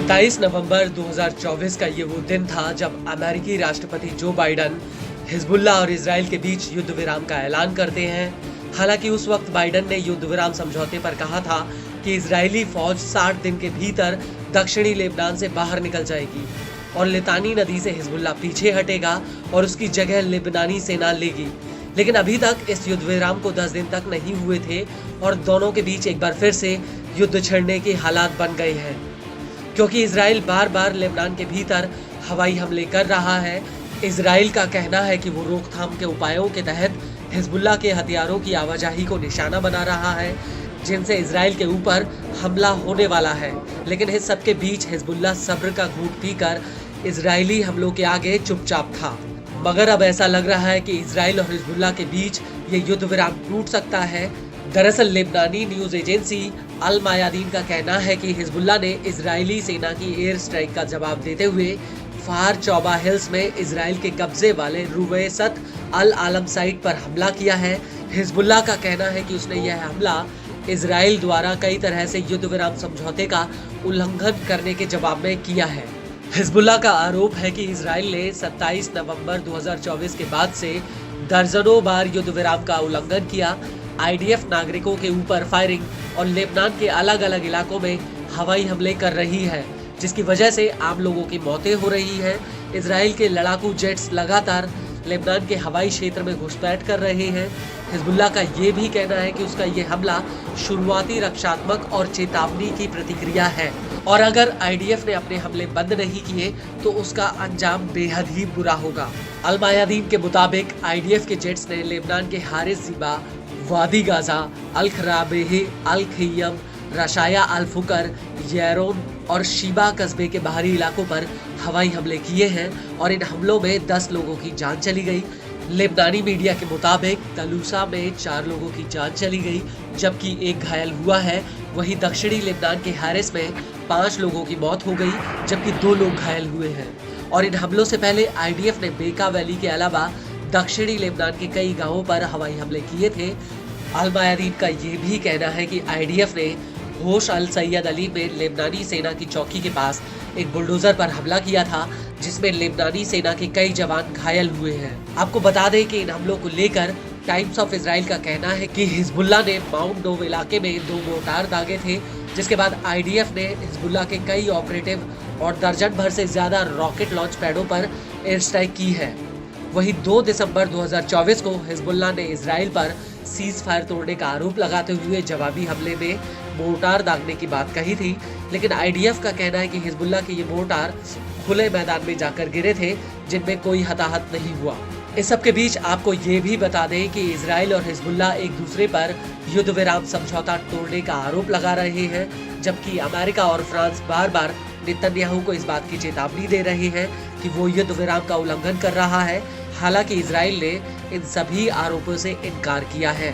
27 नवंबर 2024 का ये वो दिन था जब अमेरिकी राष्ट्रपति जो बाइडन हिजबुल्लाह और इजराइल के बीच युद्ध विराम का ऐलान करते हैं। हालांकि उस वक्त बाइडन ने युद्ध विराम समझौते पर कहा था कि इजरायली फौज 60 दिन के भीतर दक्षिणी लेबनान से बाहर निकल जाएगी और लितानी नदी से हिजबुल्लाह पीछे हटेगा और उसकी जगह लेबनानी सेना लेगी। लेकिन अभी तक इस युद्ध विराम को 10 दिन तक नहीं हुए थे और दोनों के बीच एक बार फिर से युद्ध छिड़ने के हालात बन गए हैं, क्योंकि इजराइल बार बार लेबनान के भीतर हवाई हमले कर रहा है। इजराइल का कहना है कि वो रोकथाम के उपायों के तहत हिजबुल्लाह के हथियारों की आवाजाही को निशाना बना रहा है, जिनसे इजराइल के ऊपर हमला होने वाला है। लेकिन इस सब के बीच हिजबुल्लाह सब्र का घूंट पीकर इजरायली हमलों के आगे चुपचाप था। मगर अब ऐसा लग रहा है कि इजराइल और हिजबुल्लाह के बीच ये युद्ध विराम टूट सकता है। दरअसल लेबनानी न्यूज एजेंसी अल मायादीन का कहना है कि हिजबुल्लाह ने इजरायली सेना की एयर स्ट्राइक का जवाब देते हुए फार चौबा हिल्स में इजराइल के कब्जे वाले रुवैसत अल आलम साइट पर हमला किया है। हिजबुल्लाह का कहना है कि उसने यह हमला इजराइल द्वारा कई तरह से युद्ध विराम समझौते का उल्लंघन करने के जवाब में किया है। हिजबुल्लाह का आरोप है कि इजराइल ने 27 नवंबर 2024 के बाद से दर्जनों बार युद्ध विराम का उल्लंघन किया। आईडीएफ नागरिकों के ऊपर फायरिंग और लेबनान के अलग अलग इलाकों में हवाई हमले कर रही है, जिसकी वजह से आम लोगों की मौतें हो रही हैं। इजराइल के लड़ाकू जेट्स लगातार लेबनान के हवाई क्षेत्र में घुसपैठ कर रहे हैं। हिजबुल्लाह का ये भी कहना है कि उसका ये हमला शुरुआती रक्षात्मक और चेतावनी की प्रतिक्रिया है और अगर आईडीएफ ने अपने हमले बंद नहीं किए तो उसका अंजाम बेहद ही बुरा होगा। अल मायादीन के मुताबिक आईडीएफ के जेट्स ने लेबनान के हारिस ज़िबा, वादी गाजा, अल खराबेह, अल खियम, रशाया अल फुकर, येरोन और शीबा कस्बे के बाहरी इलाकों पर हवाई हमले किए हैं और इन हमलों में 10 लोगों की जान चली गई। लेबनानी मीडिया के मुताबिक तलूसा में 4 लोगों की जान चली गई जबकि एक घायल हुआ है। वहीं दक्षिणी लेबनान के हारिस में 5 लोगों की मौत हो गई जबकि 2 लोग घायल हुए हैं। और इन हमलों से पहले आईडीएफ ने बेका वैली के अलावा दक्षिणी लेबनान के कई गांवों पर हवाई हमले किए थे। अल मायादीन का ये भी कहना है कि आईडीएफ ने होश अल सैयद अली में लेबनानी सेना की चौकी के पास एक बुलडोजर पर हमला किया था, जिसमें लेबनानी सेना के कई जवान घायल हुए हैं। आपको बता दें कि इन हमलों को लेकर टाइम्स ऑफ इजराइल का कहना है कि हिजबुल्लाह ने माउंट डोव इलाके में 2 मोर्टार दागे थे, जिसके बाद आईडीएफ ने हिजबुल्लाह के कई ऑपरेटिव और दर्जन भर से ज्यादा रॉकेट लॉन्च पैडों पर एयर स्ट्राइक की है। वहीं 2 दिसंबर 2024 को हिजबुल्लाह ने इजराइल पर सीज फायर तोड़ने का आरोप लगाते हुए जवाबी हमले में मोर्टार दागने की बात कही थी। लेकिन आईडीएफ का कहना है कि हिजबुल्लाह के ये मोर्टार खुले मैदान में जाकर गिरे थे, जिनमें कोई हताहत नहीं हुआ। इस सब के बीच आपको ये भी बता दें कि इजराइल और हिजबुल्लाह एक दूसरे पर युद्ध विराम समझौता तोड़ने का आरोप लगा रहे हैं, जबकि अमेरिका और फ्रांस बार बार नेतन्याहू को इस बात की चेतावनी दे रहे हैं कि वो युद्ध विराम का उल्लंघन कर रहा है। हालांकि इजराइल ने इन सभी आरोपों से इनकार किया है।